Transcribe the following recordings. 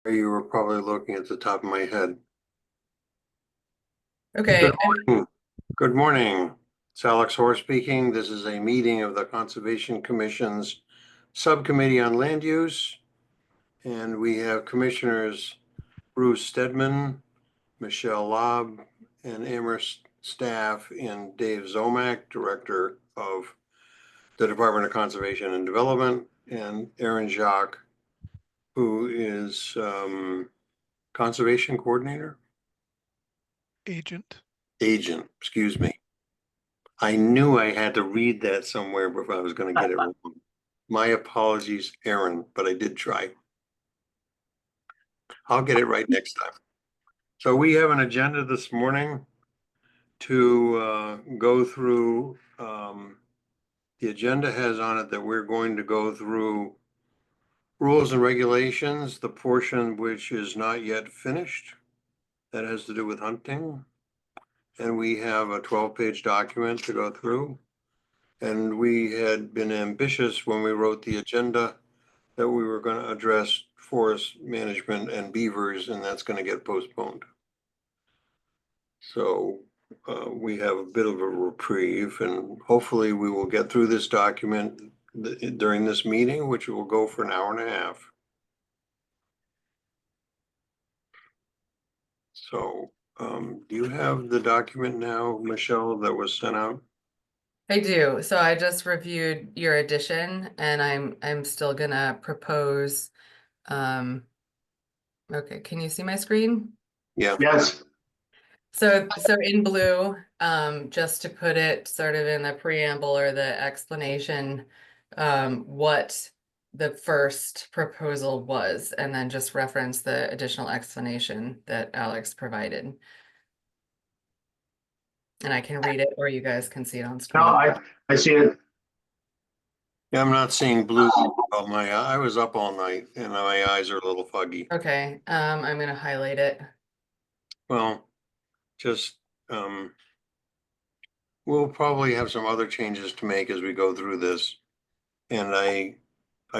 You were probably looking at the top of my head. Okay, Good morning. Good morning. It's Alex Hoare speaking. This is a meeting of the Conservation Commission's Subcommittee on Land Use. And we have Commissioners Bruce Stedman, Michelle Lobb, and Amherst staff, and Dave Zomack, Director of the Department of Conservation and Development, and Aaron Jacques, who is Conservation Coordinator? Agent. Agent, excuse me. I knew I had to read that somewhere before I was going to get it wrong. My apologies, Aaron, but I did try. I'll get it right next time. So we have an agenda this morning to go through. The agenda has on it that we're going to go through rules and regulations, the portion which is not yet finished. That has to do with hunting. And we have a 12-page document to go through. And we had been ambitious when we wrote the agenda that we were going to address forest management and beavers, and that's going to get postponed. So we have a bit of a reprieve, and hopefully we will get through this document during this meeting, which will go for an hour and a half. So do you have the document now, Michelle, that was sent out? I do. So I just reviewed your addition and I'm still gonna propose okay, can you see my screen? Yeah. Yes. So in blue, just to put it sort of in the preamble or the explanation, what the first proposal was, and then just reference the additional explanation that Alex provided. And I can read it or you guys can see it on No, screen. I see it. Yeah, I'm not seeing blue. Oh, I was up all night and my eyes are a little foggy. Okay, I'm gonna highlight it. Well, just we'll probably have some other changes to make as we go through this. And I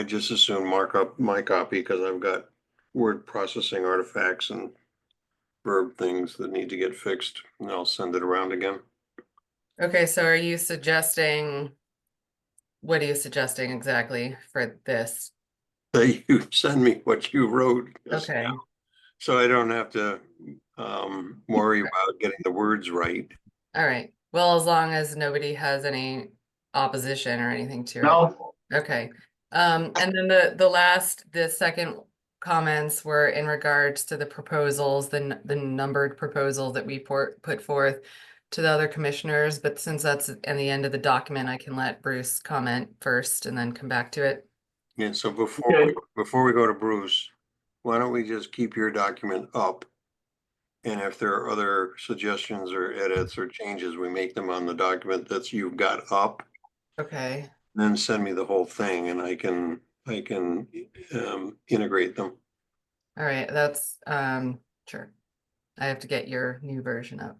just assume mark up my copy because I've got word processing artifacts and verb things that need to get fixed, and I'll send it around again. Okay, so are you suggesting, what are you suggesting exactly for this? That you send me what you wrote just Okay, now, so I don't have to worry about getting the words right. all right. Well, as long as nobody has any opposition or anything to it. No, Okay. And then the second comments were in regards to the proposals, the numbered proposal that we put forth to the other commissioners, but since that's in the end of the document, I can let Bruce comment first and then come back to it. Yeah, so Okay. before we go to Bruce, why don't we just keep your document up? And if there are other suggestions or edits or changes, we make them on the document that's you've got up. Okay. Then send me the whole thing and I can integrate them. All right, that's sure. I have to get your new version up.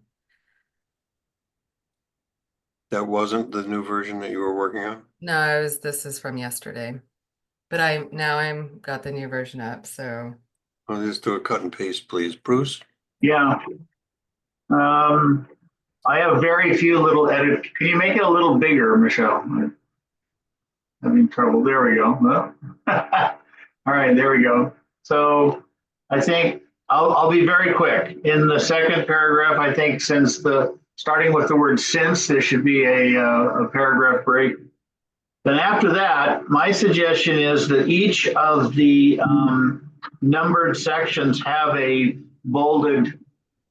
That wasn't the new version that you were working on? No, this is from yesterday. But I'm got the new version up, so I'll just do a cut and paste, please. Bruce? yeah. I have very few little edits. Can you make it a little bigger, Michelle? I'm having trouble. There we go. All right, there we go. So I think I'll be very quick. In the second paragraph, I think starting with the word since, there should be a paragraph break. Then after that, my suggestion is that each of the numbered sections have a bolded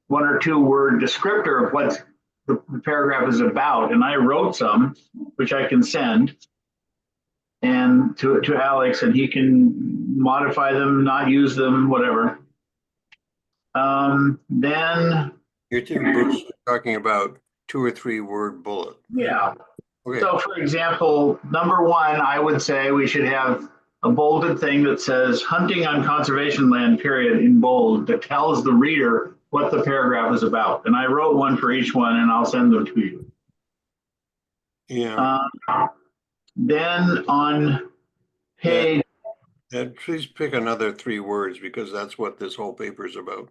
1 or 2 word descriptor of what the paragraph is about. And I wrote some, which I can send and to Alex, and he can modify them, not use them, whatever. Then Bruce, talking about 2 or 3 word bullet. yeah. Okay. So for example, number 1, I would say we should have a bolded thing that says hunting on conservation land, period, in bold, that tells the reader what the paragraph is about. And I wrote one for each one and I'll send them to you. Yeah. Then on page And please pick another 3 words because that's what this whole paper is about.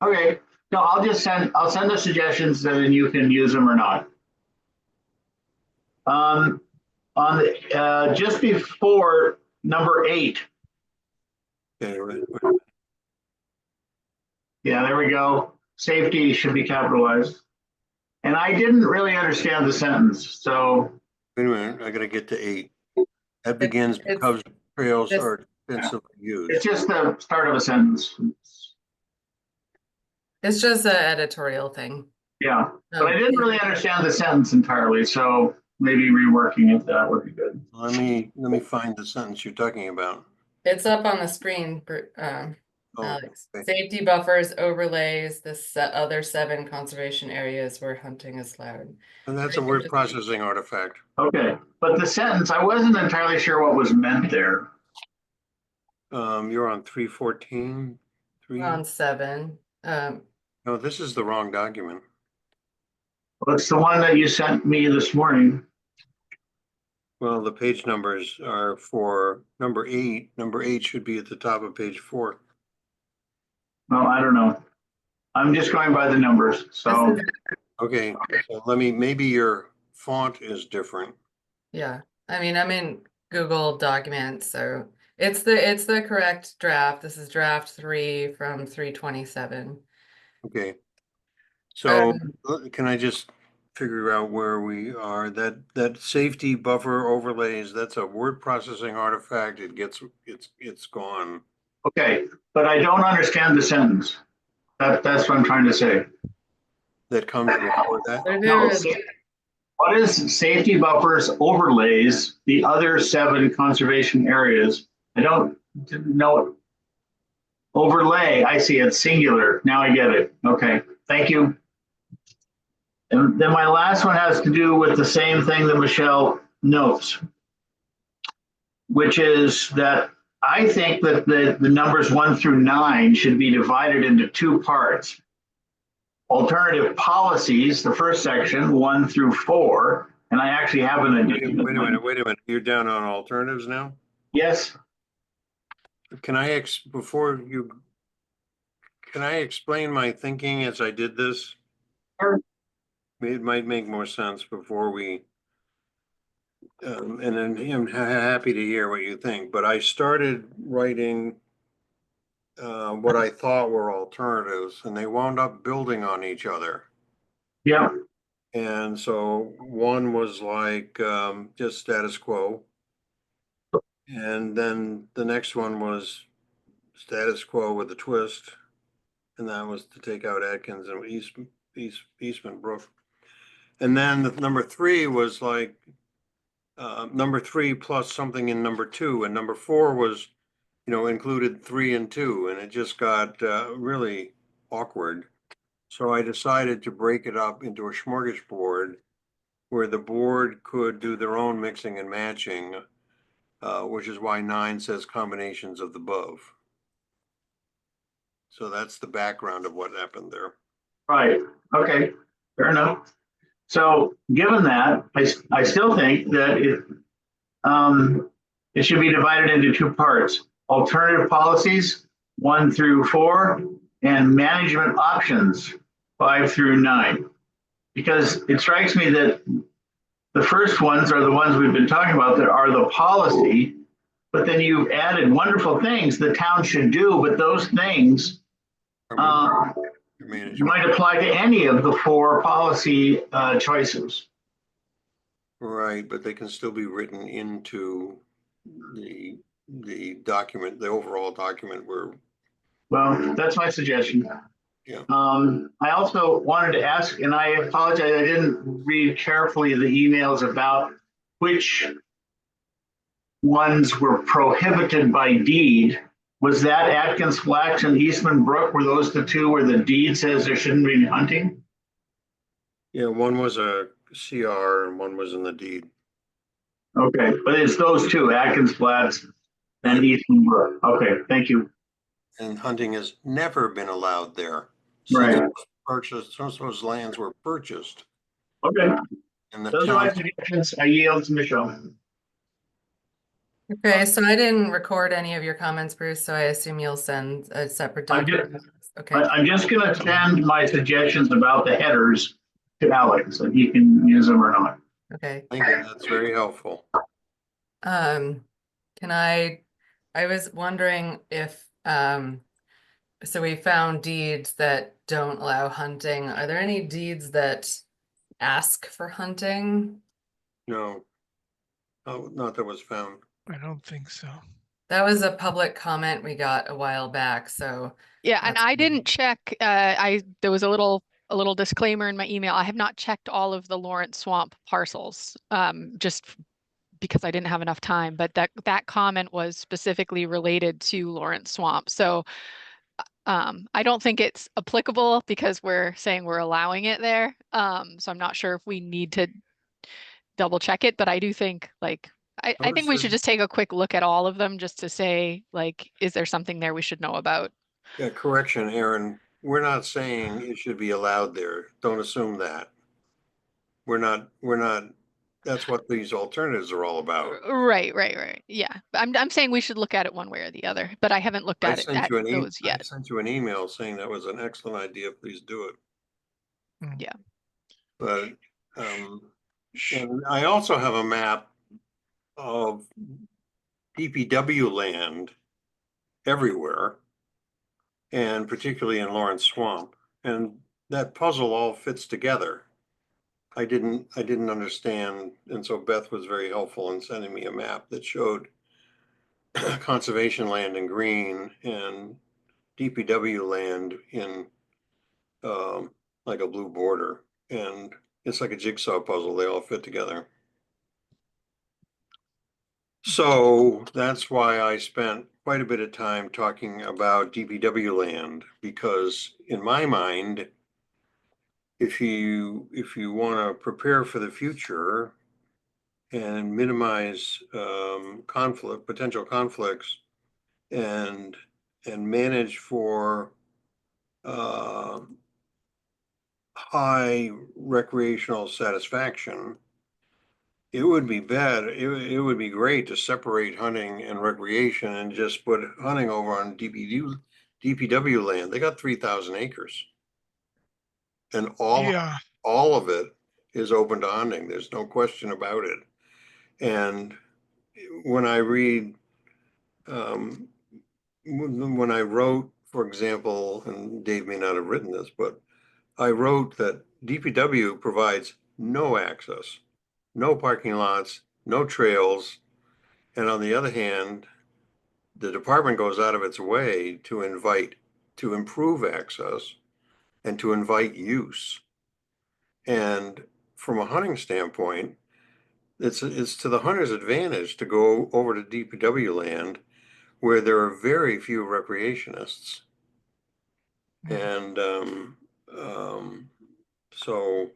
Okay, no, I'll send the suggestions and then you can use them or not. On the, just before number 8. Okay, right. Yeah, there we go. Safety should be capitalized. And I didn't really understand the sentence, so. Wait a minute, I gotta get to 8. That begins it's because trails just- are extensively It's used. just the start of a sentence. It's just an editorial thing. Yeah, but I didn't really understand the sentence entirely, so maybe reworking it, that would be good. Let me find the sentence you're talking about. It's up on the screen, Oh, Alex. okay. Safety buffers overlays the other 7 conservation areas where hunting is allowed. And that's a word processing artifact. Okay, but the sentence, I wasn't entirely sure what was meant there. You're on 314, 3. On 7. No, this is the wrong document. Well, it's the one that you sent me this morning. Well, the page numbers are for number 8. Number 8 should be at the top of page 4. Well, I don't know. I'm just going by the numbers, so. Okay, so maybe your font is different. Yeah, I mean, I'm in Google Documents, so it's the correct draft. This is draft 3 from 327. Okay. So Um, can I just figure out where we are? That safety buffer overlays, that's a word processing artifact. It's gone. Okay, but I don't understand the sentence. That's what I'm trying to say. That comes before that. No, what is safety buffers overlays the other 7 conservation areas? Didn't know. Overlay, I see it, singular. Now I get it. Okay, thank you. And then my last one has to do with the same thing that Michelle notes, which is that I think that the numbers 1 through 9 should be divided into 2 parts. Alternative policies, the first section, 1 through 4, and I actually have an addition. Wait a minute. You're down on alternatives now? Yes. Can I explain my thinking as I did this? Sure. It might make more sense before we, and then I'm happy to hear what you think, but I started writing what I thought were alternatives, and they wound up building on each other. Yeah. And so one was like just status quo. And then the next one was status quo with a twist. And that was to take out Atkins and Eastman Brook. And then the number 3 was like number 3 plus something in number 2. And number 4 was, included 3 and 2. And it just got really awkward. So I decided to break it up into a smorgasbord where the board could do their own mixing and matching, which is why 9 says combinations of the above. So that's the background of what happened there. Right. Okay. Fair enough. So given that, I still think that it should be divided into 2 parts. Alternative policies, 1 through 4, and management options, 5 through 9. Because it strikes me that the first ones are the ones we've been talking about that are the policy, but then you've added wonderful things the town should do, but those things might apply to any of the 4 policy choices. Right, but they can still be written into the document, the overall document where. Well, that's my suggestion. Yeah. I also wanted to ask, and I apologize, I didn't read carefully the emails about which ones were prohibited by deed. Was that Atkins Flax and Eastman Brook? Were those the 2 where the deed says there shouldn't be any hunting? Yeah, one was a CR and one was in the deed. Okay, but it's those 2, Atkins Flats and Eastman Brook. Okay, thank you. And hunting has never been allowed there. Right. Since those lands were purchased. Okay, And the those are my town, suggestions. I yield to Michelle. Okay, so I didn't record any of your comments, Bruce, so I assume you'll send a separate I'm document. Okay, I'm just gonna send my suggestions about the headers to Alex, and he can use them or not. okay. Thank you, that's very helpful. Can I was wondering if, so we found deeds that don't allow hunting. Are there any deeds that ask for hunting? No, oh, not that was found. I don't think so. That was a public comment we got a while back, so. Yeah, and that's I good. didn't check, there was a little disclaimer in my email. I have not checked all of the Lawrence Swamp parcels, just because I didn't have enough time, but that comment was specifically related to Lawrence Swamp. So I don't think it's applicable because we're saying we're allowing it there. So I'm not sure if we need to double check it, but I do think I think we should just take a quick look at all of them just to say, like, is there something there we should know about? Yeah, correction, Aaron, we're not saying it should be allowed there. Don't assume that. We're not, that's what these alternatives are all about. Right. Yeah. I'm saying we should look at it one way or the other, but I haven't looked I at it sent at you those I yet. sent you an email saying that was an excellent idea, please do it. Yeah. But, and I also have a map of DPW land everywhere, and particularly in Lawrence Swamp, and that puzzle all fits together. I didn't understand, and so Beth was very helpful in sending me a map that showed conservation land in green and DPW land in like a blue border, and it's like a jigsaw puzzle. They all fit together. So that's why I spent quite a bit of time talking about DPW land, because in my mind, if you want to prepare for the future and minimize potential conflicts, and manage for high recreational satisfaction, it would be it would be great to separate hunting and recreation and just put hunting over on DPW land. They got 3,000 acres. And Yeah, all of it is open to hunting. There's no question about it. And when I read, when I wrote, for example, and Dave may not have written this, but I wrote that DPW provides no access, no parking lots, no trails. And on the other hand, the department goes out of its way to improve access and to invite use. And from a hunting standpoint, it's to the hunter's advantage to go over to DPW land where there are very few recreationists. And so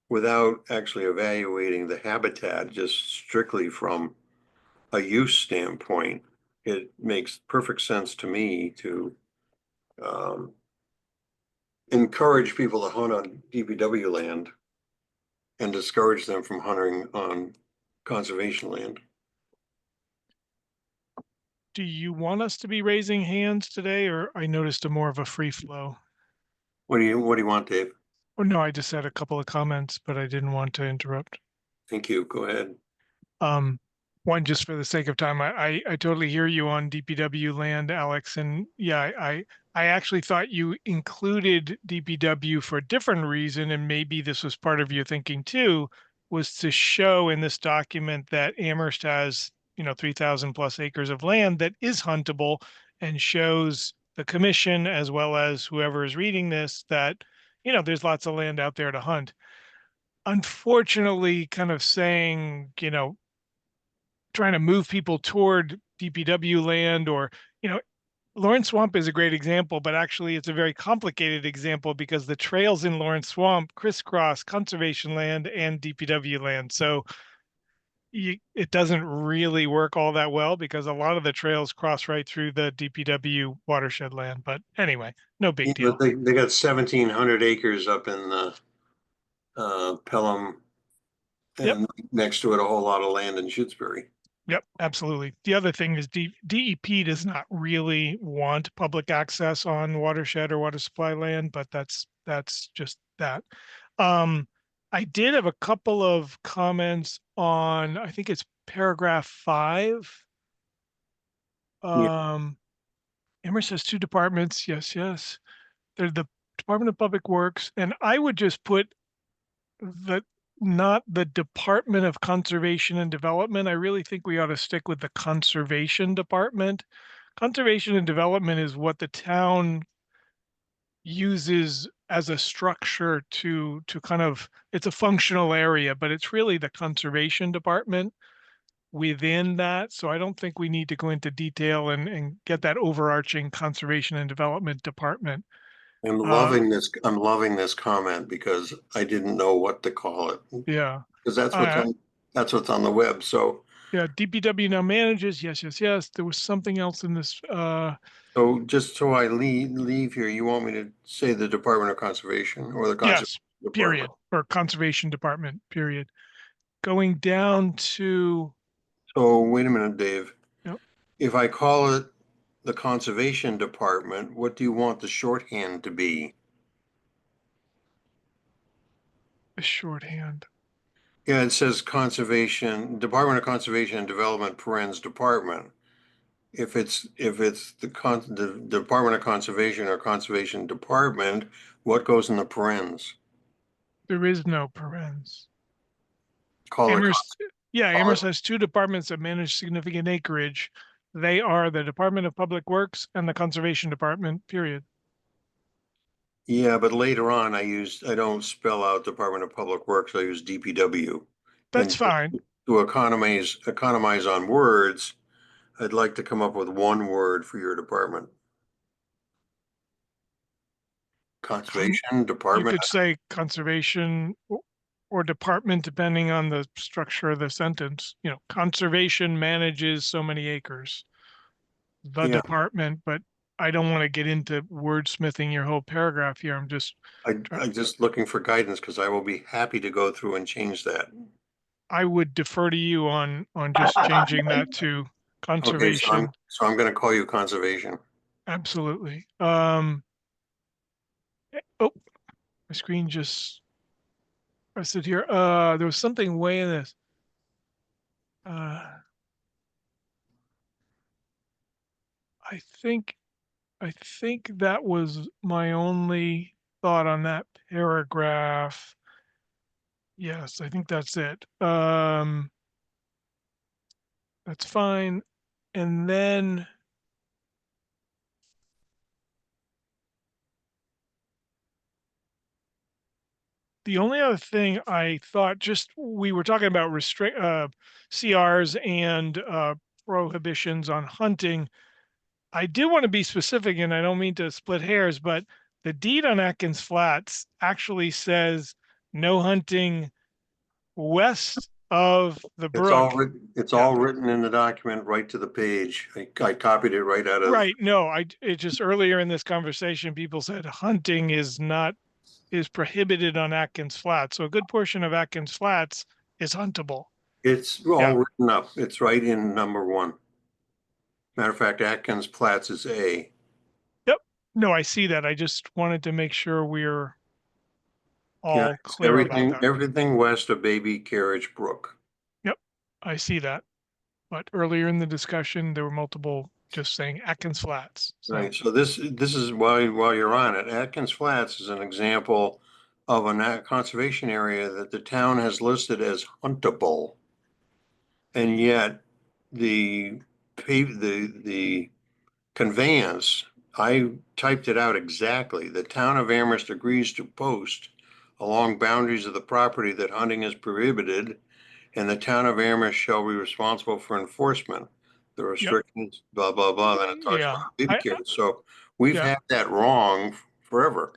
without actually evaluating the habitat, just strictly from a use standpoint, it makes perfect sense to me to encourage people to hunt on DPW land and discourage them from hunting on conservation land. do you want us to be raising hands today, or I noticed a more of a free flow? What do you want, Dave? Oh, no, I just had a couple of comments, but I didn't want to interrupt. Thank you. Go ahead. One, just for the sake of time, I totally hear you on DPW land, Alex, and yeah, I actually thought you included DPW for a different reason, and maybe this was part of your thinking too, was to show in this document that Amherst has, 3,000 plus acres of land that is huntable, and shows the commission as well as whoever is reading this that, there's lots of land out there to hunt. Unfortunately, kind of saying, trying to move people toward DPW land, or, Lawrence Swamp is a great example, but actually it's a very complicated example because the trails in Lawrence Swamp crisscross conservation land and DPW land. So it doesn't really work all that well because a lot of the trails cross right through the DPW watershed land. But anyway, no big deal. They got 1,700 acres up in Pelham, and Yep. next to it a whole lot of land in Shutesbury. Yep, absolutely. The other thing is DEP does not really want public access on watershed or water supply land, but that's just that. I did have a couple of comments on, I think it's paragraph 5. Yeah. Amherst has 2 departments. Yes, yes. They're the Department of Public Works, and I would just put the not the Department of Conservation and Development. I really think we ought to stick with the Conservation Department. Conservation and Development is what the town uses as a structure to kind of, it's a functional area, but it's really the Conservation Department within that. So I don't think we need to go into detail and get that overarching Conservation and Development Department. I'm loving this comment because I didn't know what to call it. Yeah. Because Uh, that's what's on the web. So, Yeah, DPW now manages. Yes, yes, yes. There was something else in this. so just so I leave here, you want me to say the Department of Conservation or the Conservation Yes, Department? period, or Conservation Department, period. Going down to, So wait a minute, Dave. yep, If I call it the Conservation Department, what do you want the shorthand to be? a shorthand. Yeah, it says Conservation, Department of Conservation and Development, parens Department. If it's the Department of Conservation or Conservation Department, what goes in the parens? There is no parens. Call it, Amherst, yeah, call it, Amherst has 2 departments that manage significant acreage. They are the Department of Public Works and the Conservation Department, period. yeah, but later on, I don't spell out Department of Public Works, I use DPW. That's And fine. to economize on words, I'd like to come up with one word for your department. Conservation You Department, could say conservation or department, depending on the structure of the sentence. You know, conservation manages so many acres. The yeah, department, but I don't want to get into wordsmithing your whole paragraph here. I'm just trying, I'm just looking for guidance because I will be happy to go through and change that. I would defer to you on just changing that to Okay, conservation. so I'm gonna call you Conservation. Absolutely. Oh, my screen just rested here. There was something way in this. Uh, I think I think that was my only thought on that paragraph. Yes, I think that's it. That's fine. And then the only other thing I thought, just we were talking about CRs and prohibitions on hunting. I do want to be specific, and I don't mean to split hairs, but the deed on Atkins Flats actually says no hunting west of the brook. It's Yeah, all written in the document right to the page. I copied it right out of, right. No, it just earlier in this conversation, people said hunting is prohibited on Atkins Flats. So a good portion of Atkins Flats is huntable. it's Yeah. all written up. It's right in number 1. Matter of fact, Atkins Platts is A. Yep. No, I see that. I just wanted to make sure we're Yeah, all it's clear about that. everything west of Baby Carriage Brook. Yep. I see that. But earlier in the discussion, there were multiple just saying Atkins Flats. So, Right, so this is while you're on it, Atkins Flats is an example of a conservation area that the town has listed as huntable. And yet the conveyance, I typed it out exactly. The town of Amherst agrees to post along boundaries of the property that hunting is prohibited, and the town of Amherst shall be responsible for enforcement. The yep. restrictions, blah, blah, blah, then it talks Yeah. about baby carriage. So we've Yeah. had that wrong forever.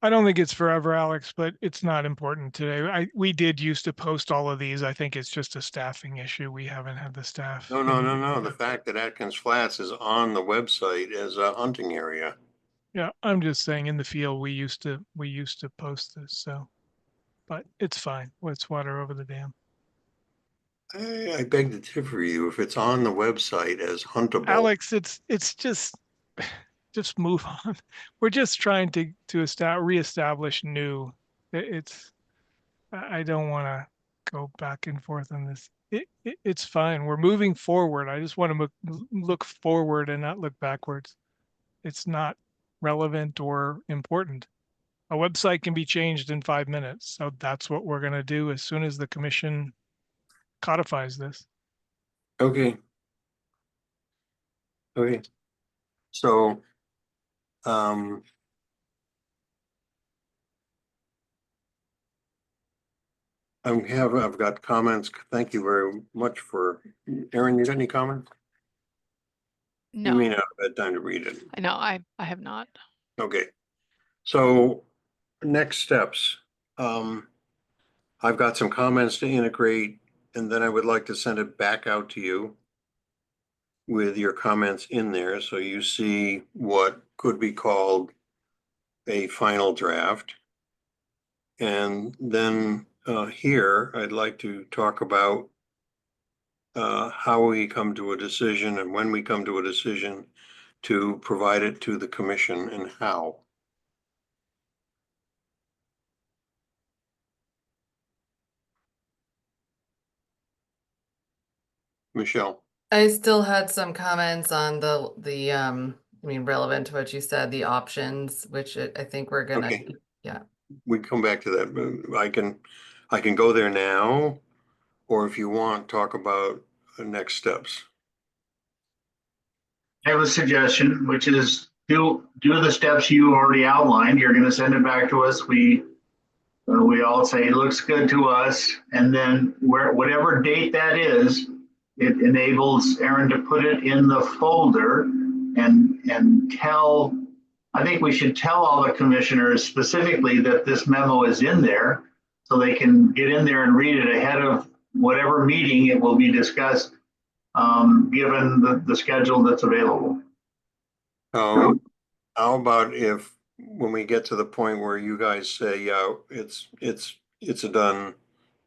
I don't think it's forever, Alex, but it's not important today. We did used to post all of these. I think it's just a staffing issue. We haven't had the staff No, no, in. no, no. The Yeah. fact that Atkins Flats is on the website as a hunting area. Yeah, I'm just saying in the field we used to post this, so but it's fine. It's water over the dam. I beg to differ you. If it's on the website as huntable, Alex, it's just move on. We're just trying to reestablish new. It's I don't want to go back and forth on this. It's fine. We're moving forward. I just want to look forward and not look backwards. It's not relevant or important. A website can be changed in 5 minutes. So that's what we're going to do as soon as the commission codifies this. okay. Okay. So, um, I've got comments. Thank you very much for, Aaron, you got any comments? You may No, not have had time to read it. I know, I have not. Okay. So next steps. I've got some comments to integrate, and then I would like to send it back out to you with your comments in there, so you see what could be called a final draft. And then here, I'd like to talk about how we come to a decision and when we come to a decision to provide it to the commission and how. Michelle, I still had some comments on I mean, relevant to what you said, the options, which I think we're gonna, okay, yeah. we come back to that. But I can go there now, or if you want, talk about the next steps. I have a suggestion, which is do the steps you already outlined. You're going to send it back to us. We all say it looks good to us, and then whatever date that is, it enables Aaron to put it in the folder and tell. I think we should tell all the commissioners specifically that this memo is in there, so they can get in there and read it ahead of whatever meeting it will be discussed, given the schedule that's available. How about if, when we get to the point where you guys say, yeah, it's done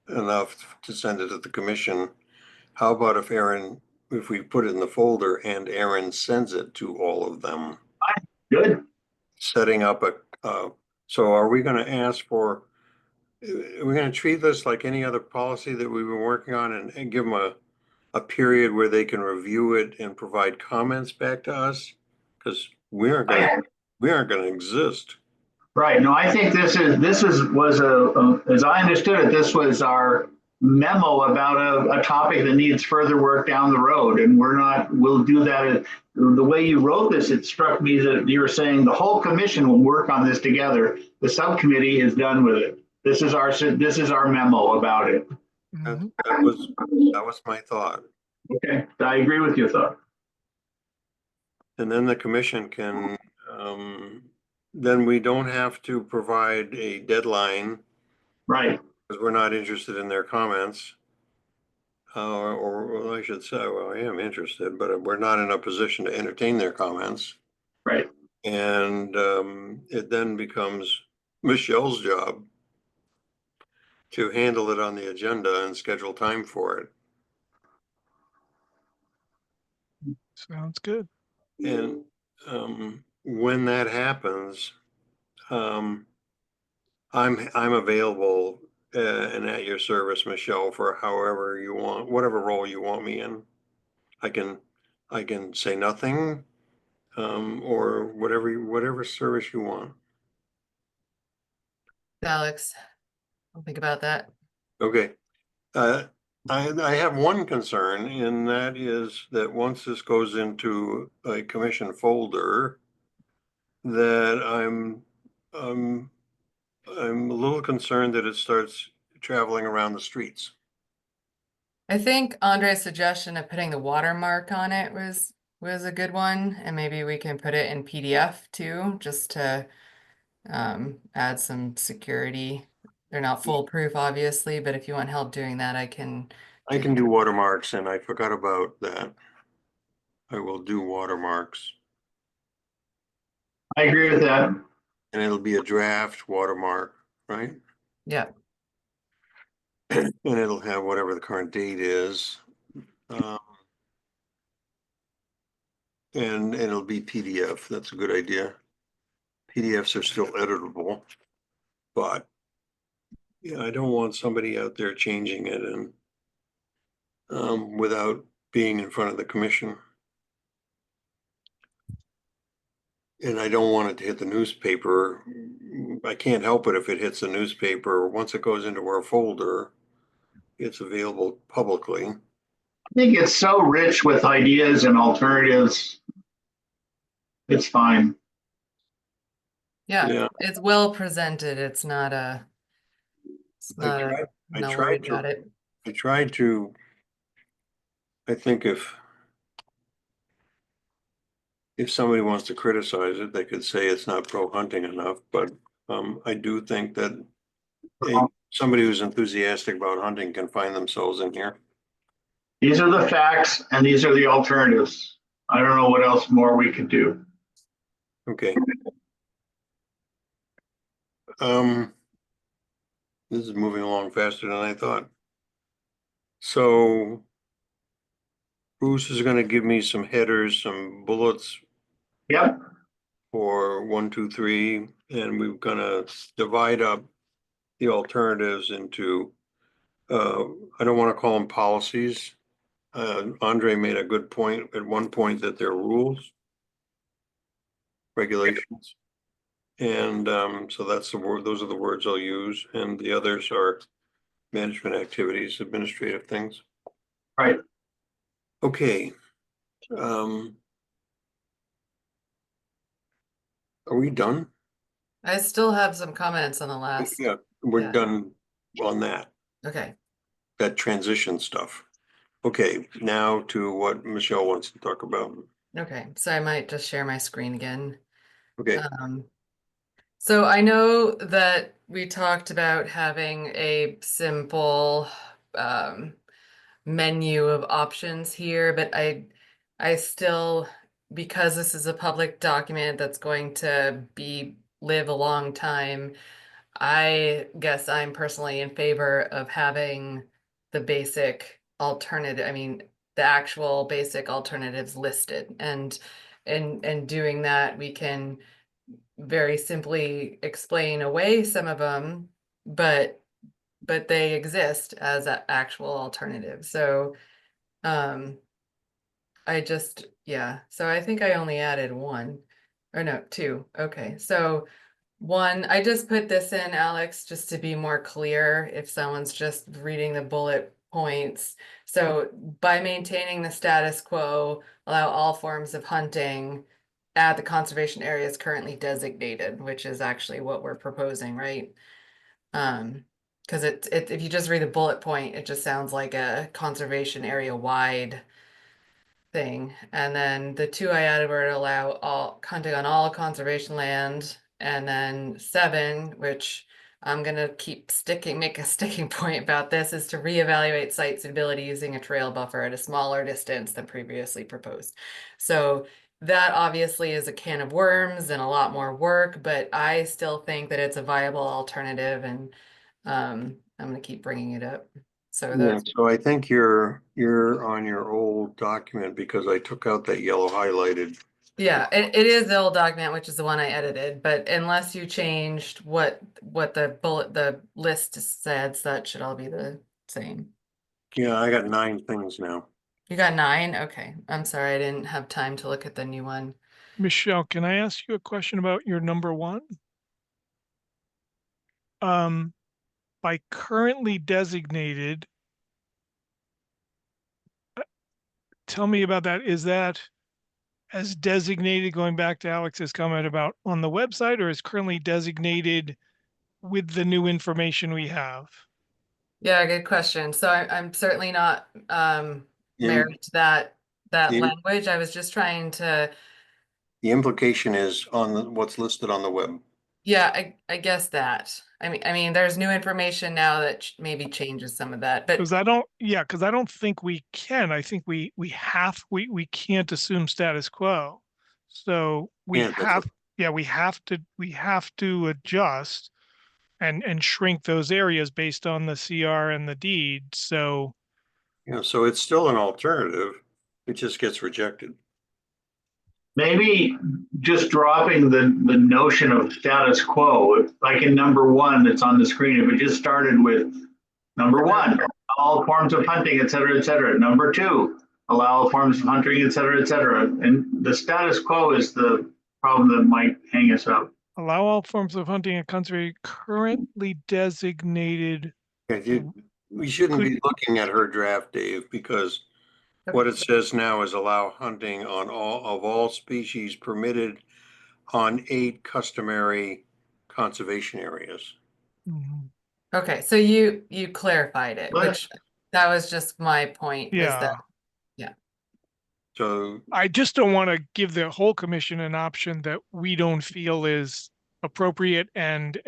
enough to send it to the commission, how about if we put it in the folder and Aaron sends it to all of them, Good. setting up so are we gonna ask for, are we gonna treat this like any other policy that we've been working on and give them a period where they can review it and provide comments back to us? Because we aren't gonna exist. Right. No, I think this was as I understood it, this was our memo about a topic that needs further work down the road, and we'll do that. The way you wrote this, it struck me that you were saying the whole commission will work on this together. The subcommittee is done with it. This is our memo about it. Mhm. That was my thought. Okay, I agree with your thought. And then the commission can, then we don't have to provide a deadline Right. because we're not interested in their comments. Or well, I should say, well, I am interested, but we're not in a position to entertain their comments. Right. And it then becomes Michelle's job to handle it on the agenda and schedule time for it. Sounds good. And when that happens, I'm available and at your service, Michelle, for however you want, whatever role you want me in. I can say nothing, or whatever service you want. Alex, I'll think about that. Okay. I have one concern, and that is that once this goes into a commission folder, that I'm a little concerned that it starts traveling around the streets. I think Andre's suggestion of putting the watermark on it was a good one, and maybe we can put it in PDF too, just to add some security. They're not foolproof, obviously, but if you want help doing that, I can do watermarks, and I forgot about that. I will do watermarks, I agree with that. and it'll be a draft watermark, right? Yeah. And it'll have whatever the current date is. Um, and it'll be PDF. That's a good idea. PDFs are still editable, but yeah, I don't want somebody out there changing it and without being in front of the commission. And I don't want it to hit the newspaper. I can't help it if it hits the newspaper. Once it goes into our folder, it's available publicly. I think it's so rich with ideas and alternatives. It's fine. Yeah, Yeah. it's well presented. It's not a, it's I not a, tried- I no tried worry to- about it. I tried to, I think if somebody wants to criticize it, they could say it's not pro-hunting enough, but I do think that somebody who's enthusiastic about hunting can find themselves in here. These are the facts and these are the alternatives. I don't know what else more we could do. Okay. This is moving along faster than I thought. So Bruce is gonna give me some headers, some bullets Yep, for 1, 2, 3, and we're gonna divide up the alternatives into, I don't wanna call them policies. Andre made a good point at one point that they're rules, regulations. And so that's the word, those are the words I'll use, and the others are management activities, administrative things. right. Okay. Are we done? I still have some comments on the last. Yeah, we're yeah. done on that, Okay, that transition stuff. Okay, now to what Michelle wants to talk about. okay, so I might just share my screen again. Okay, So I know that we talked about having a simple menu of options here, but I still, because this is a public document that's going to live a long time, I guess I'm personally in favor of having the basic alternative, I mean, the actual basic alternatives listed. And doing that, we can very simply explain away some of them, but they exist as an actual alternative. So I just, yeah, so I think I only added one, or no, two. Okay, so one, I just put this in, Alex, just to be more clear if someone's just reading the bullet points. So by maintaining the status quo, allow all forms of hunting at the conservation areas currently designated, which is actually what we're proposing, right? Because if you just read the bullet point, it just sounds like a conservation area wide thing. And then the two I added were to allow all hunting on all conservation land. And then 7, which I'm gonna make a sticking point about this, is to reevaluate site suitability using a trail buffer at a smaller distance than previously proposed. So that obviously is a can of worms and a lot more work, but I still think that it's a viable alternative, and I'm gonna keep bringing it up. So yeah, those, so I think you're on your old document because I took out that yellow highlighted. yeah, it is the old document, which is the one I edited, but unless you changed what the list said, so that should all be the same. Yeah, I got 9 things now. You got 9? Okay, I'm sorry, I didn't have time to look at the new one. Michelle, can I ask you a question about your number 1? By currently designated, tell me about that. Is that as designated, going back to Alex's comment about on the website, or is currently designated with the new information we have? Yeah, good question. So I'm certainly not married to that the- language. I was just trying to, The implication is on what's listed on the web. yeah, I guess that. I mean, there's new information now that maybe changes some of that, but Because I don't think we can. I think we can't assume status quo. So we Yeah, that's have, yeah, we have to adjust. and shrink those areas based on the CR and the deed. So, you know, so it's still an alternative. It just gets rejected. Maybe just dropping the notion of status quo, like in number 1 that's on the screen, if it just started with number 1, all forms of hunting, et cetera, et cetera. Number 2, allow all forms of hunting, et cetera, et cetera. And the status quo is the problem that might hang us up. allow all forms of hunting and conservation currently designated. We shouldn't Could- be looking at her draft, Dave, because what it says now is allow hunting on all species permitted on 8 customary conservation areas. Mhm. Okay, so you clarified it, What? which that was just my point, was that, Yeah, So, I just don't want to give the whole commission an option that we don't feel is appropriate and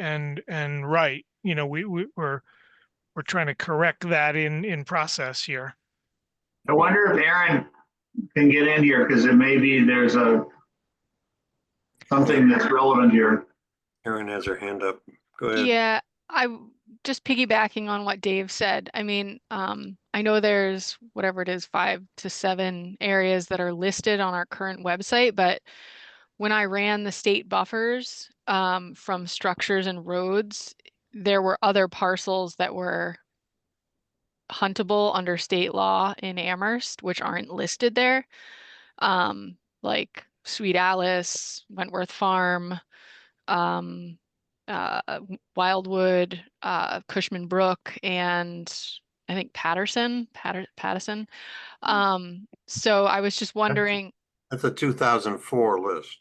right. You know, we're trying to correct that in process here. I wonder if Aaron can get in here, because it may be there's something that's relevant here. Erin has her hand up. Go ahead. Yeah, just piggybacking on what Dave said. I mean, I know there's whatever it is, 5 to 7 areas that are listed on our current website, but when I ran the state buffers from structures and roads, there were other parcels that were huntable under state law in Amherst, which aren't listed there. Like Sweet Alice, Wentworth Farm, um, Wildwood, Cushman Brook, and I think Patterson. So I was just wondering, That's a 2004 list.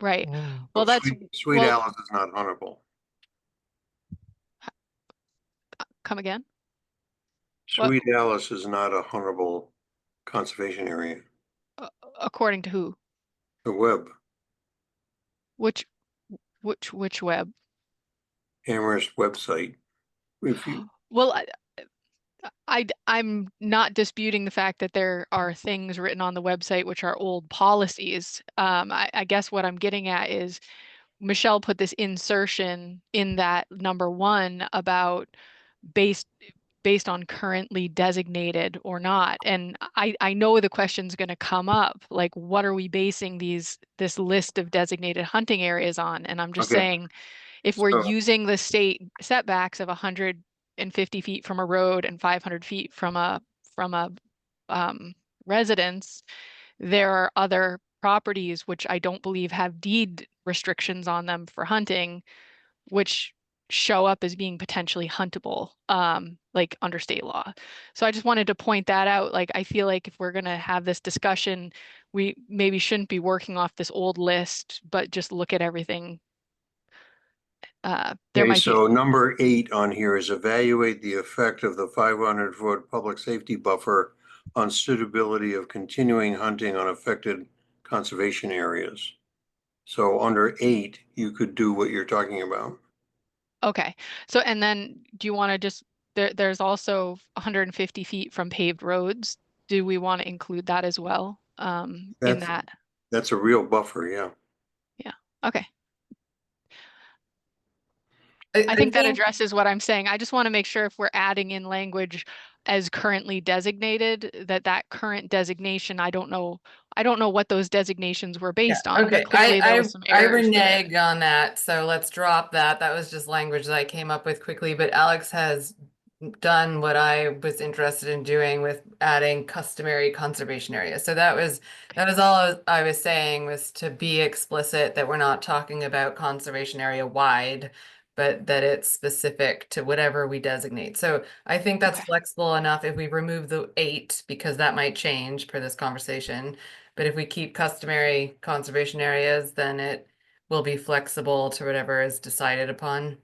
right? Mm. Well, that's Sweet well, Alice is not huntable. come again. What? Sweet Alice is not a huntable conservation area. According to who? The web, Which web? Amherst website. If you, Well, I'm not disputing the fact that there are things written on the website which are old policies. I guess what I'm getting at is Michelle put this insertion in that number 1 about based on currently designated or not. And I know the question's going to come up, like, what are we basing this list of designated hunting areas on? And I'm just Okay. saying, if we're So- using the state setbacks of 150 feet from a road and 500 feet from a residence, there are other properties which I don't believe have deed restrictions on them for hunting, which show up as being potentially huntable, like under state law. So I just wanted to point that out. Like, I feel like if we're going to have this discussion, we maybe shouldn't be working off this old list, but just look at everything. There Okay, might be, so number 8 on here is evaluate the effect of the 500-foot public safety buffer on suitability of continuing hunting on affected conservation areas. So under 8, you could do what you're talking about. okay. So, and then do you want to just, there's also 150 feet from paved roads. Do we want to include that as well? In that? That's a real buffer, yeah. Yeah. Okay. I think that addresses what I'm saying. I just want to make sure if we're adding in language as currently designated, that current designation, I don't know what those designations were based on, okay, but clearly there was some I errors there. renege on that, so let's drop that. That was just language that I came up with quickly, but Alex has done what I was interested in doing with adding customary conservation areas. So that was all I was saying, was to be explicit that we're not talking about conservation area wide, but that it's specific to whatever we designate. So I think that's Okay. flexible enough if we remove the 8, because that might change per this conversation. But if we keep customary conservation areas, then it will be flexible to whatever is decided upon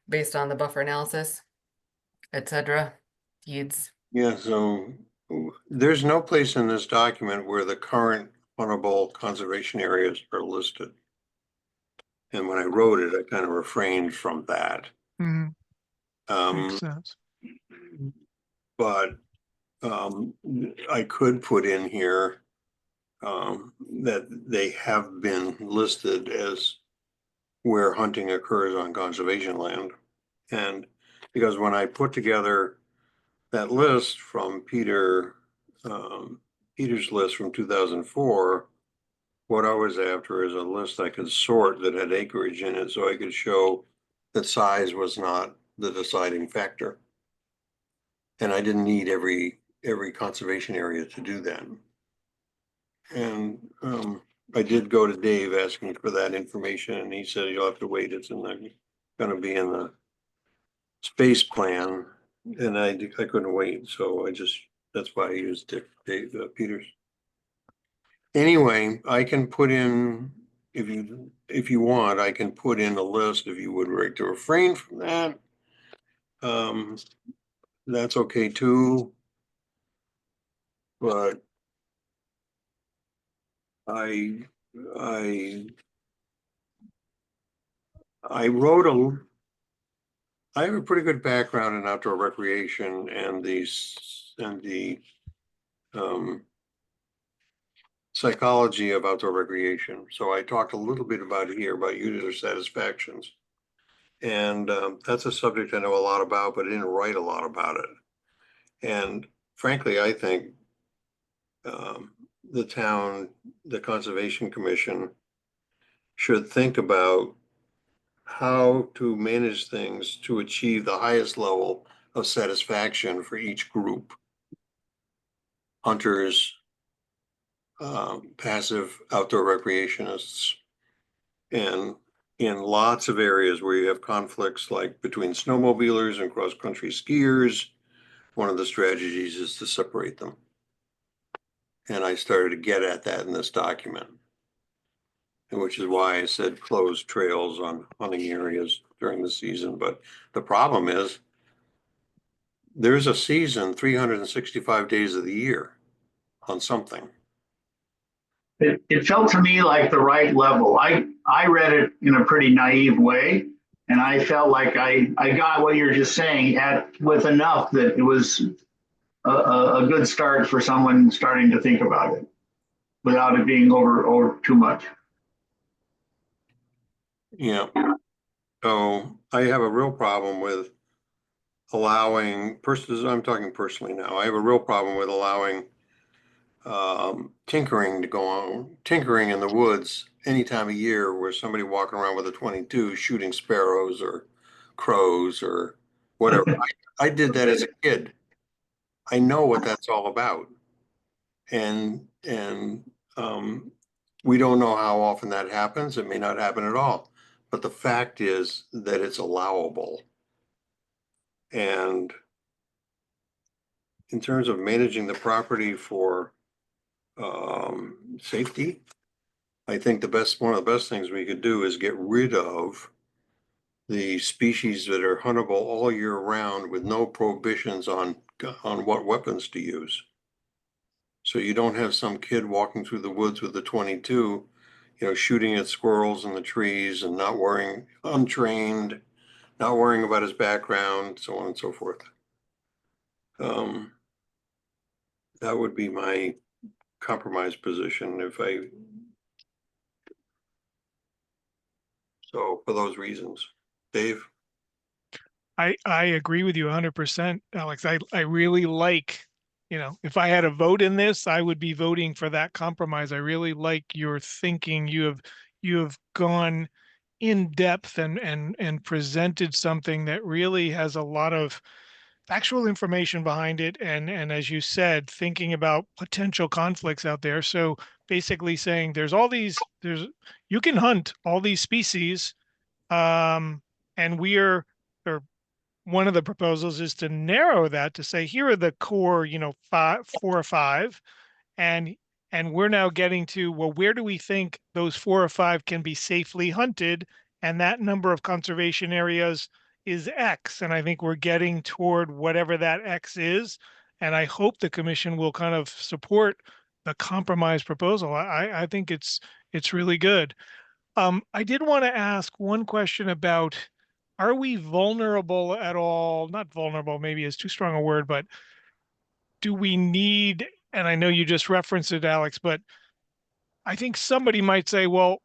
based on the buffer analysis, etc. Deeds. Yeah, so there's no place in this document where the current huntable conservation areas are listed. And when I wrote it, I kind of refrained from that. Mhm. Um, Makes sense. but I could put in here that they have been listed as where hunting occurs on conservation land. And because when I put together that list from Peter's list from 2004, what I was after is a list I could sort that had acreage in it, so I could show that size was not the deciding factor. And I didn't need every conservation area to do that. And I did go to Dave asking for that information, and he said you'll have to wait. It's gonna be in the space plan, and I couldn't wait, so that's why I used Dave Peters. Anyway, I can put in, if you want, I can put in a list if you would like to refrain from that. That's okay too. But I wrote I have a pretty good background in outdoor recreation and the psychology of outdoor recreation. So I talked a little bit about it here about user satisfactions. And that's a subject I know a lot about, but I didn't write a lot about it. And frankly, I think the Conservation Commission should think about how to manage things to achieve the highest level of satisfaction for each group. Hunters, passive outdoor recreationists, and in lots of areas where you have conflicts like between snowmobilers and cross-country skiers, one of the strategies is to separate them. And I started to get at that in this document, which is why I said closed trails on hunting areas during the season. But the problem is there's a season 365 days of the year on something. It felt to me like the right level. I read it in a pretty naive way, and I felt like I got what you're just saying with enough that it was a good start for someone starting to think about it without it being over too much. Yeah. So I have a real problem with allowing I'm talking personally now. I have a real problem with allowing tinkering to go on, tinkering in the woods any time of year where somebody walking around with a 22 shooting sparrows or crows or whatever. I did that as a kid. I know what that's all about. And we don't know how often that happens. It may not happen at all. But the fact is that it's allowable. And in terms of managing the property for safety, I think one of the best things we could do is get rid of the species that are huntable all year round with no prohibitions on what weapons to use. So you don't have some kid walking through the woods with a 22, shooting at squirrels in the trees and untrained, not worrying about his background, so on and so forth. That would be my compromise position so for those reasons. Dave? I agree with you 100%, Alex. I really like, if I had a vote in this, I would be voting for that compromise. I really like your thinking. You have gone in depth and presented something that really has a lot of factual information behind it. And as you said, thinking about potential conflicts out there. So basically saying you can hunt all these species, and or one of the proposals is to narrow that to say, here are the core, 4 or 5. And we're now getting to, well, where do we think those 4 or 5 can be safely hunted? And that number of conservation areas is X. And I think we're getting toward whatever that X is. And I hope the commission will kind of support the compromise proposal. I think it's really good. I did want to ask one question about, are we vulnerable at all? Not vulnerable, maybe is too strong a word, but do we need, and I know you just referenced it, Alex, but I think somebody might say, well,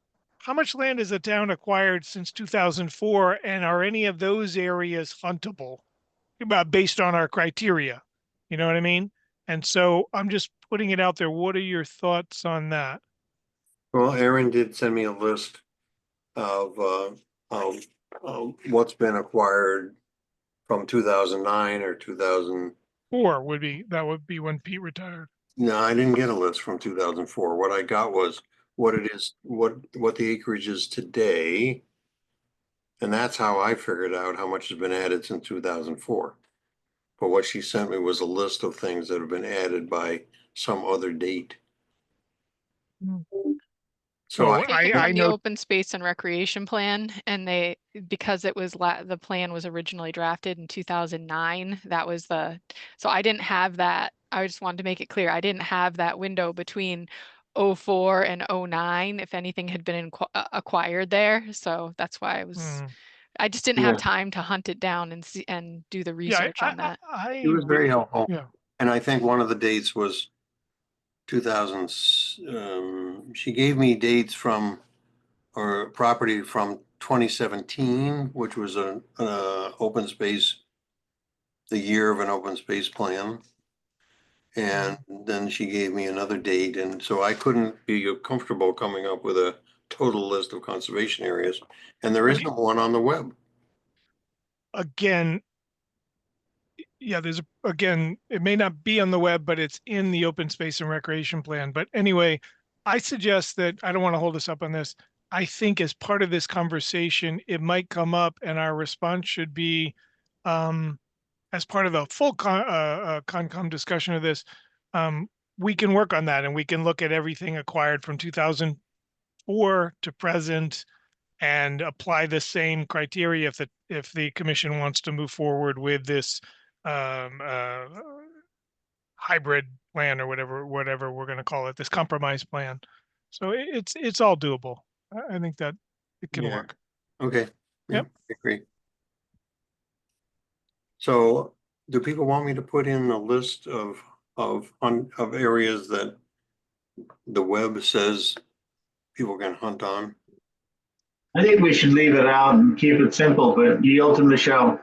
how much land has the town acquired since 2004, and are any of those areas huntable? Based on our criteria, you know what I mean? And so I'm just putting it out there. What are your thoughts on that? Well, Aaron did send me a list of, what's been acquired from 2009 or 2000. That would be when Pete retired. No, I didn't get a list from 2004. What I got was what it is, what the acreage is today. And that's how I figured out how much has been added since 2004. But what she sent me was a list of things that have been added by some other date. So Oh, Taken I from the know. open space and recreation plan, and because it was the plan was originally drafted in 2009, that was so I didn't have that. I just wanted to make it clear, I didn't have that window between 04 and 09, if anything had been acquired there. So that's why I just didn't have Yeah. time to hunt it down and see and do the Yeah, research on that. it was very helpful. Yeah. And I think one of the dates was 2000, she gave me dates from, or property from 2017, which was an open space, the year of an open space plan. And then she gave me another date, and so I couldn't be comfortable coming up with a total list of conservation areas. And there Okay. isn't one on the web. Again, yeah, again, it may not be on the web, but it's in the open space and recreation plan. But anyway, I suggest that, I don't want to hold us up on this. I think as part of this conversation, it might come up and our response should be, as part of the full Concom discussion of this, we can work on that and we can look at everything acquired from 2004 to present and apply the same criteria if the commission wants to move forward with this um, uh, hybrid plan, or whatever we're going to call it, this compromise plan. So it's all doable. I think that it can Yeah. work. Okay, yeah, Yep. I agree. So do people want me to put in a list of areas that the web says people can hunt on? I think we should leave it out and keep it simple, but yield to Michelle.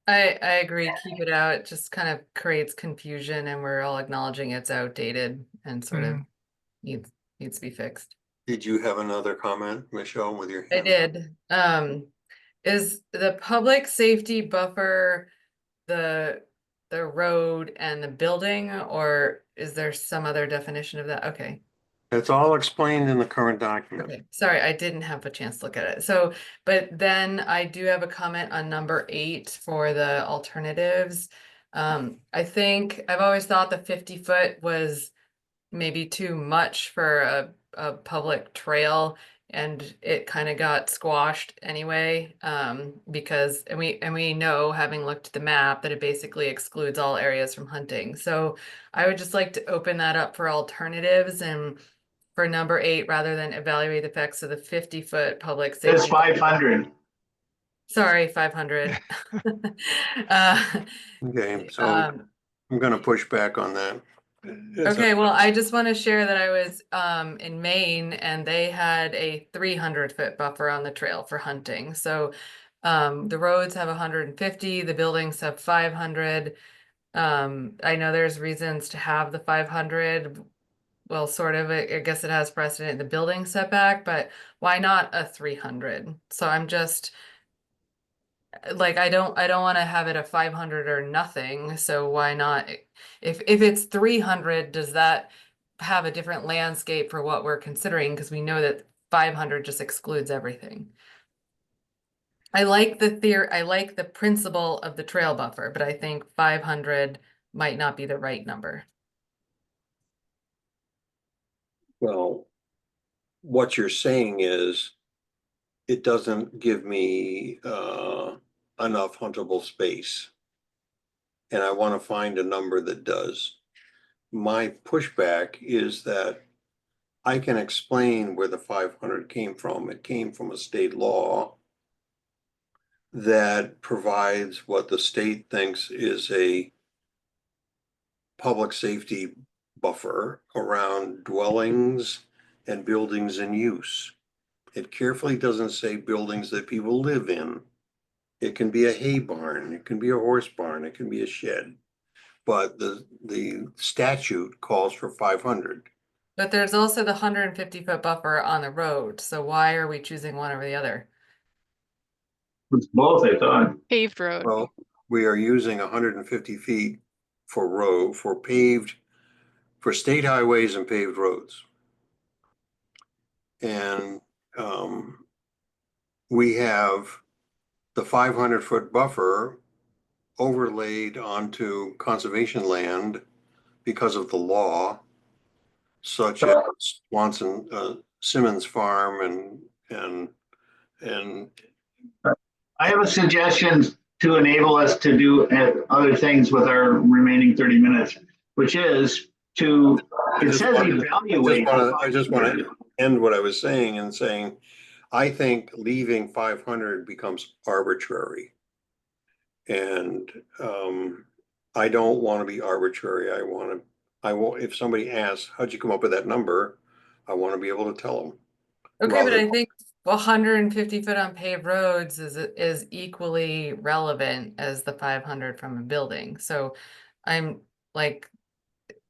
I agree, keep it out. It just kind of creates confusion and we're all acknowledging it's outdated and sort of needs to be fixed. Did you have another comment, Michelle, with your I hand? did. Is the public safety buffer the road and the building, or is there some other definition of that? Okay. It's all explained in the current document. Okay, sorry, I didn't have a chance to look at it. So, but then I do have a comment on number 8 for the alternatives. I think I've always thought the 50-foot was maybe too much for a public trail, and it kind of got squashed anyway, because we know, having looked at the map, that it basically excludes all areas from hunting. So I would just like to open that up for alternatives, and for number 8, rather than evaluate the effects of the 50-foot public It's safety. 500. Sorry, 500. Okay, so Um, I'm gonna push back on that. Okay, well, I just want to share that I was in Maine, and they had a 300-foot buffer on the trail for hunting. So the roads have 150, the buildings have 500. I know there's reasons to have the 500. Well, sort of, I guess it has precedent in the building setback, but why not a 300? So I'm just like, I don't want to have it a 500 or nothing. So why not? If it's 300, does that have a different landscape for what we're considering? Because we know that 500 just excludes everything. I like the theory, I like the principle of the trail buffer, but I think 500 might not be the right number. Well, what you're saying is it doesn't give me enough huntable space. And I want to find a number that does. My pushback is that I can explain where the 500 came from. It came from a state law that provides what the state thinks is a public safety buffer around dwellings and buildings in use. It carefully doesn't say buildings that people live in. It can be a hay barn, it can be a horse barn, it can be a shed. But the statute calls for 500. But there's also the 150-foot buffer on the road, so why are we choosing one over the other? It's both, I thought. Paved road. Well, we are using 150 feet for paved, for state highways and paved roads. And we have the 500-foot buffer overlaid onto conservation land because of the law, such as Swanson, Simmons Farm and I have a suggestion to enable us to do other things with our remaining 30 minutes, which is to, it says evaluate. I just want to end what I was saying and saying, I think leaving 500 becomes arbitrary. And I don't want to be arbitrary. If somebody asks, how'd you come up with that number? I want to be able to tell them. Okay, but Rather- I think 150 foot on paved roads is equally relevant as the 500 from a building. So I'm like,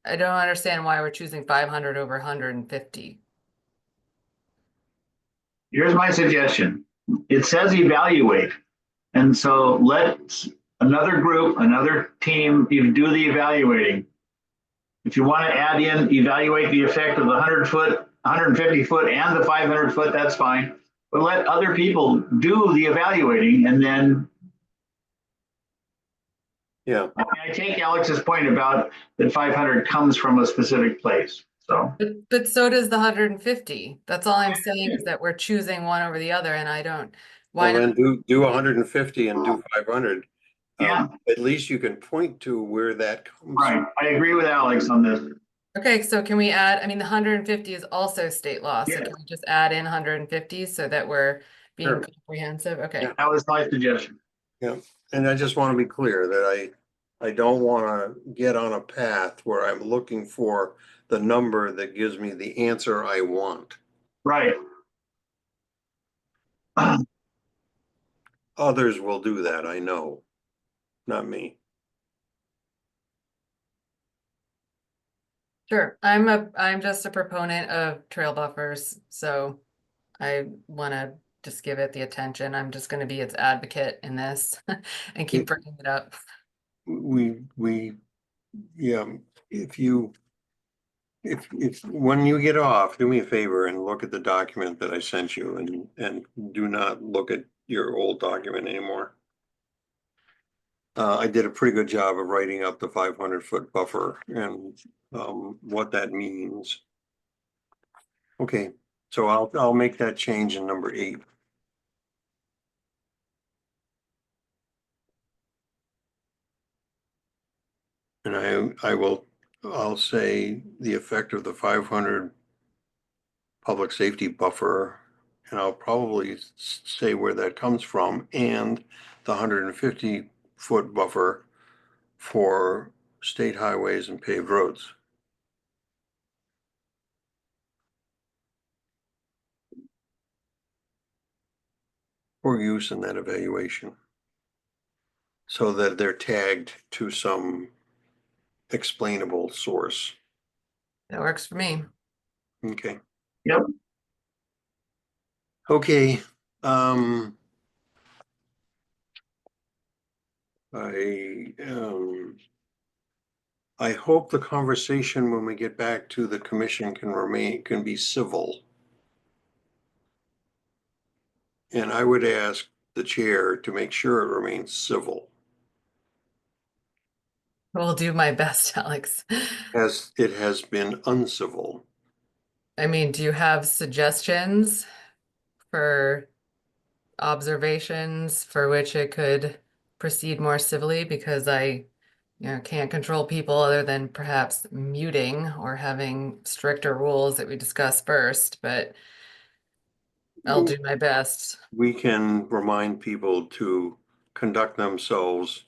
I don't understand why we're choosing 500 over 150. Here's my suggestion. It says evaluate. And so let another group, another team, you do the evaluating. If you want to add in, evaluate the effect of the 100 foot, 150 foot and the 500 foot, that's fine. But let other people do the evaluating and then Yeah, I take Alex's point about that 500 comes from a specific place. So But so does the 150. That's all I'm saying is that we're choosing one over the other, and I don't. Why well, not? then do 150 and do 500. Yeah. At least you can point to where that comes right, I agree with Alex on this. Okay, so can we add? I mean, the 150 is also state law, so Yeah. can we just add in 150 so that we're being Sure. comprehensive? Okay. Yeah. That was my suggestion. And I just want to be clear that I don't want to get on a path where I'm looking for the number that gives me the answer I want. Right. Others will do that, I know, not me. Sure. I'm just a proponent of trail buffers, so I want to just give it the attention. I'm just going to be its advocate in this and keep bringing it up. Yeah, when you get off, do me a favor and look at the document that I sent you and do not look at your old document anymore. I did a pretty good job of writing up the 500-foot buffer and what that means. Okay, so I'll make that change in number 8. And I'll say the effect of the 500 public safety buffer, and I'll probably say where that comes from, and the 150-foot buffer for state highways and paved roads. For use in that evaluation. So that they're tagged to some explainable source. That works for me. Okay. Yep. Okay, I hope the conversation when we get back to the commission can be civil. And I would ask the chair to make sure it remains civil, I'll do my best, Alex. as it has been uncivil. I mean, do you have suggestions for observations for which it could proceed more civilly? Because I, can't control people other than perhaps muting or having stricter rules that we discuss first, but I'll do my best. We can remind people to conduct themselves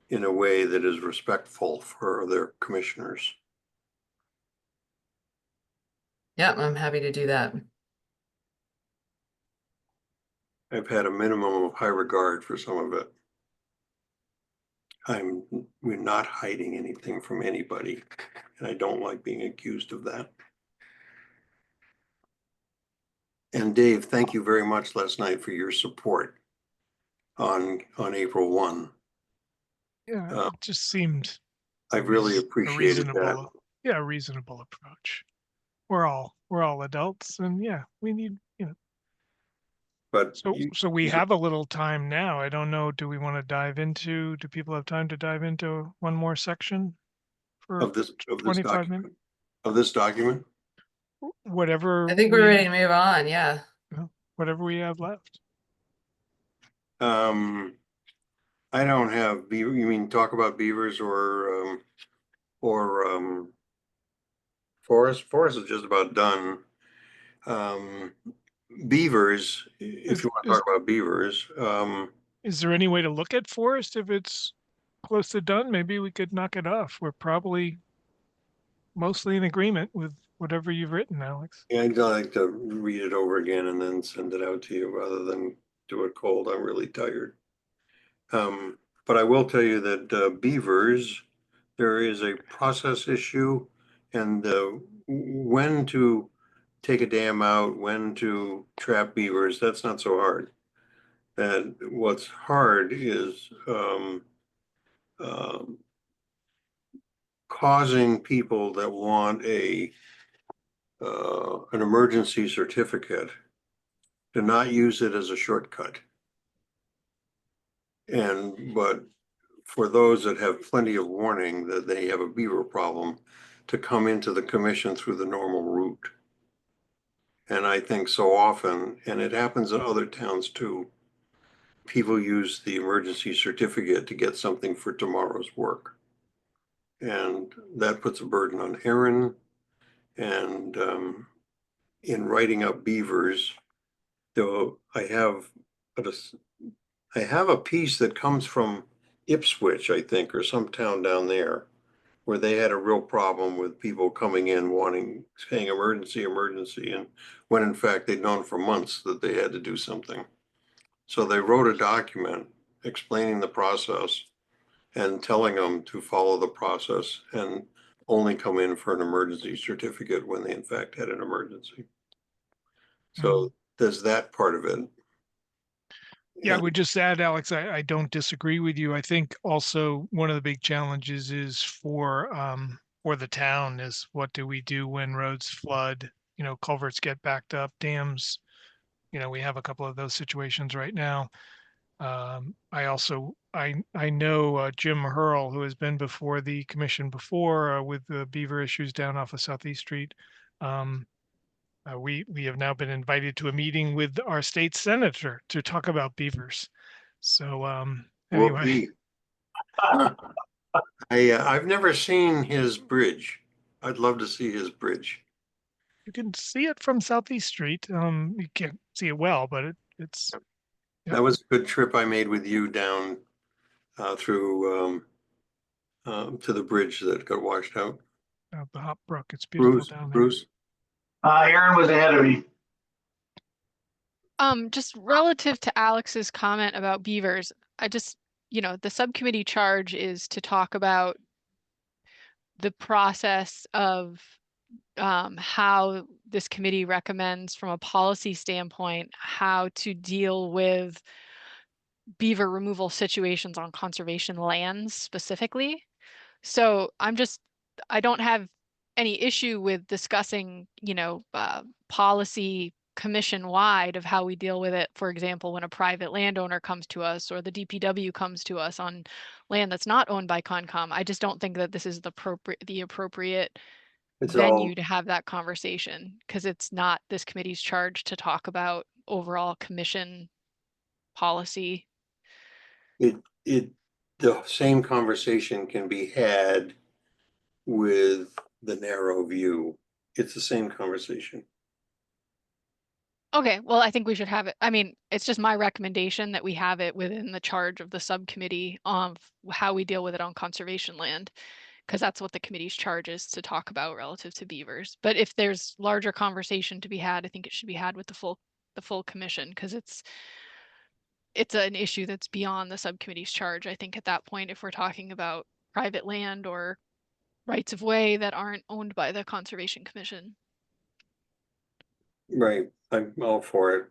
in a way that is respectful for their commissioners. Yeah, I'm happy to do that. I've had a minimum of high regard for some of it. We're not hiding anything from anybody, and I don't like being accused of that. And Dave, thank you very much last night for your support on April 1. Yeah, it just seemed I really a appreciated that. reasonable, yeah, reasonable approach. We're all adults, and yeah, we need, But So we have a little time now. I don't know, do we want to dive into, do people have time to dive into one more section for of this 25 minutes? document, Whatever I think we're we, ready to move on, yeah. whatever we have left. I don't have beaver. You mean talk about beavers or forest? Forest is just about done. Beavers, if you want to talk about beavers, Is there any way to look at forest if it's close to done? Maybe we could knock it off. We're probably mostly in agreement with whatever you've written, Alex. yeah, I'd like to read it over again and then send it out to you rather than do it cold. I'm really tired. But I will tell you that beavers, there is a process issue, and when to take a dam out, when to trap beavers, that's not so hard. And what's hard is causing people that want an emergency certificate to not use it as a shortcut. But for those that have plenty of warning that they have a beaver problem, to come into the commission through the normal route. And I think so often, and it happens in other towns too, people use the emergency certificate to get something for tomorrow's work. And that puts a burden on Aaron. And in writing up beavers, though I have a piece that comes from Ipswich, I think, or some town down there, where they had a real problem with people coming in saying emergency, and when in fact they'd known for months that they had to do something. So they wrote a document explaining the process and telling them to follow the process and only come in for an emergency certificate when they in fact had an emergency. So there's that part of it. Yeah, I would just add, Alex, I don't disagree with you. I think also one of the big challenges is for the town is what do we do when roads flood, culverts get backed up, dams, we have a couple of those situations right now. I know Jim Hurl, who has been before the commission before with the beaver issues down off of Southeast Street. We have now been invited to a meeting with our state senator to talk about beavers. So anyway, I've never seen his bridge. I'd love to see his bridge. you can see it from Southeast Street. You can't see it well, but it's. Yeah. That was a good trip I made with you down through to the bridge that got washed out. The Hop Brook. It's beautiful down there. Bruce. Aaron was ahead of me. Just relative to Alex's comment about beavers, I just, the subcommittee charge is to talk about the process of how this committee recommends from a policy standpoint how to deal with beaver removal situations on conservation lands specifically. So I don't have any issue with discussing, policy commission wide of how we deal with it. For example, when a private landowner comes to us or the DPW comes to us on land that's not owned by Concom. I just don't think that this is the appropriate venue to have that conversation because it's not this committee's charge to talk about overall commission policy. The same conversation can be had with the narrow view. It's the same conversation. Okay, well, I think we should have it. I mean, it's just my recommendation that we have it within the charge of the subcommittee of how we deal with it on conservation land, because that's what the committee's charge is to talk about relative to beavers. But if there's larger conversation to be had, I think it should be had with the full commission, because it's it's an issue that's beyond the subcommittee's charge, I think, at that point, if we're talking about private land or rights of way that aren't owned by the Conservation Commission. Right, I'm all for it.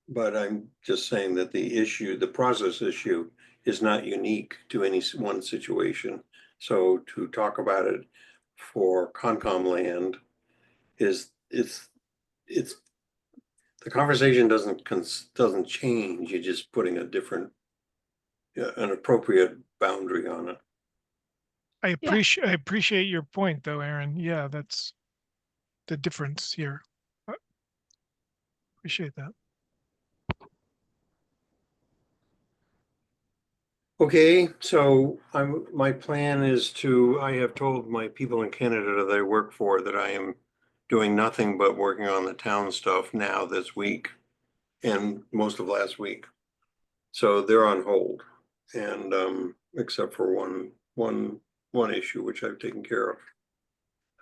But I'm just saying that the process issue is not unique to any one situation. So to talk about it for Concom land it's the conversation doesn't change. You're just putting a different, an appropriate boundary on it. I appreciate your point though, Aaron. Yeah, that's the difference here. Appreciate that. Okay, so my plan is I have told my people in Canada that I work for that I am doing nothing but working on the town stuff now this week and most of last week. So they're on hold, and except for one issue which I've taken care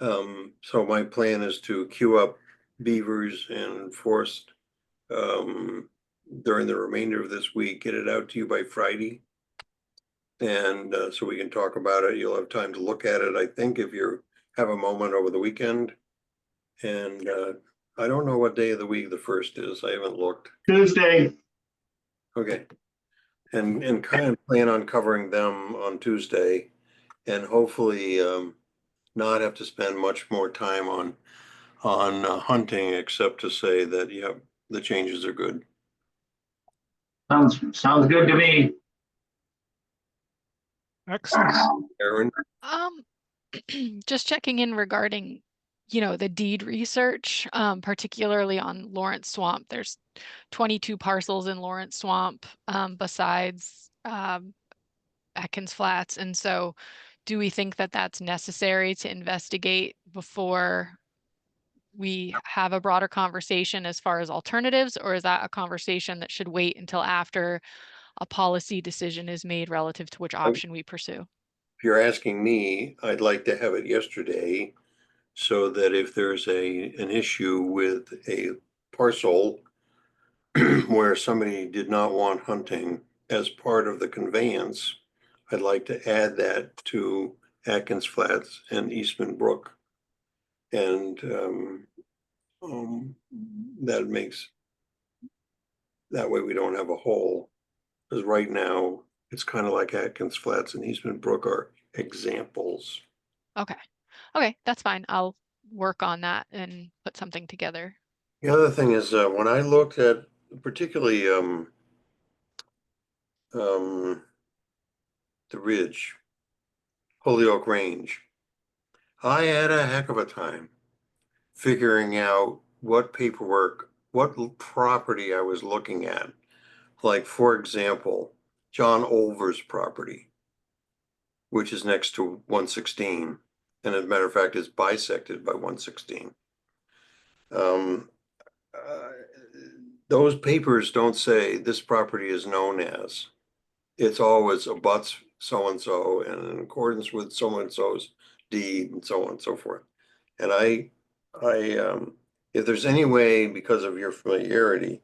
of. So my plan is to queue up beavers and forest during the remainder of this week, get it out to you by Friday. And so we can talk about it. You'll have time to look at it, I think, if you have a moment over the weekend. And I don't know what day of the week the first is. I haven't looked. Tuesday. Okay. And kind of plan on covering them on Tuesday and hopefully not have to spend much more time on hunting, except to say that, yeah, the changes are good. Sounds good to me. Excellent. Aaron? Just checking in regarding, the deed research, particularly on Lawrence Swamp. There's 22 parcels in Lawrence Swamp, besides Atkins Flats. And so do we think that that's necessary to investigate before we have a broader conversation as far as alternatives, or is that a conversation that should wait until after a policy decision is made relative to which option we pursue? If you're asking me, I'd like to have it yesterday so that if there's an issue with a parcel where somebody did not want hunting as part of the conveyance, I'd like to add that to Atkins Flats and Eastman Brook. And that way we don't have a hole. Because right now, it's kind of like Atkins Flats and Eastman Brook are examples. Okay. Okay, that's fine. I'll work on that and put something together. The other thing is, when I looked at particularly the ridge, Holyoke Range, I had a heck of a time figuring out what paperwork, what property I was looking at. Like, for example, John Olver's property, which is next to 116, and as a matter of fact, is bisected by 116. Those papers don't say this property is known as. It's always abuts so-and-so and in accordance with so-and-so's deed and so on and so forth. And if there's any way, because of your familiarity,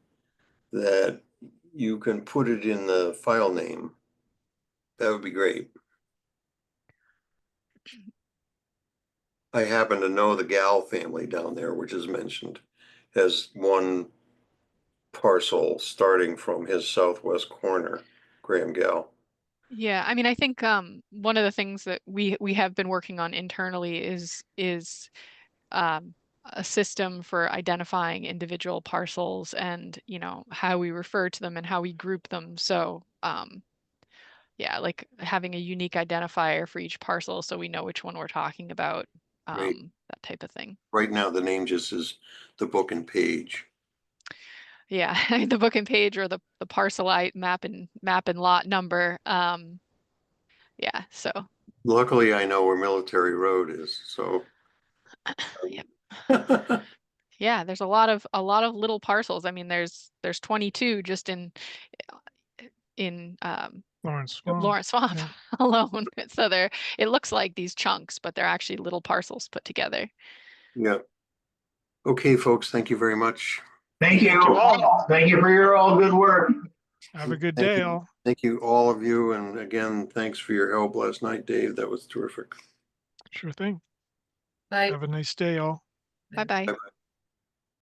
that you can put it in the file name, that would be great. I happen to know the Gal family down there, which is mentioned, has one parcel starting from his southwest corner, Graham Gal. Yeah, I mean, I think one of the things that we have been working on internally is a system for identifying individual parcels and, how we refer to them and how we group them. So yeah, like having a unique identifier for each parcel so we know which one we're talking about, Right. that type of thing. Right now, the name just is the book and page. Yeah, the book and page or the parcel map and lot number. Yeah, so. Luckily, I know where Military Road is, so. Yep. Yeah, there's a lot of little parcels. I mean, there's 22 just in Lawrence Swamp. Lawrence Swamp yeah. alone. So it looks like these chunks, but they're actually little parcels put together. Yeah. Okay, folks, thank you very much. Thank you. Thank you all. Thank you for your all good work. Have a good Thank day you. all. Thank you, all of you. And again, thanks for your help last night, Dave. That was terrific. Sure thing. Bye. Have a nice day all. Bye-bye. Bye-bye.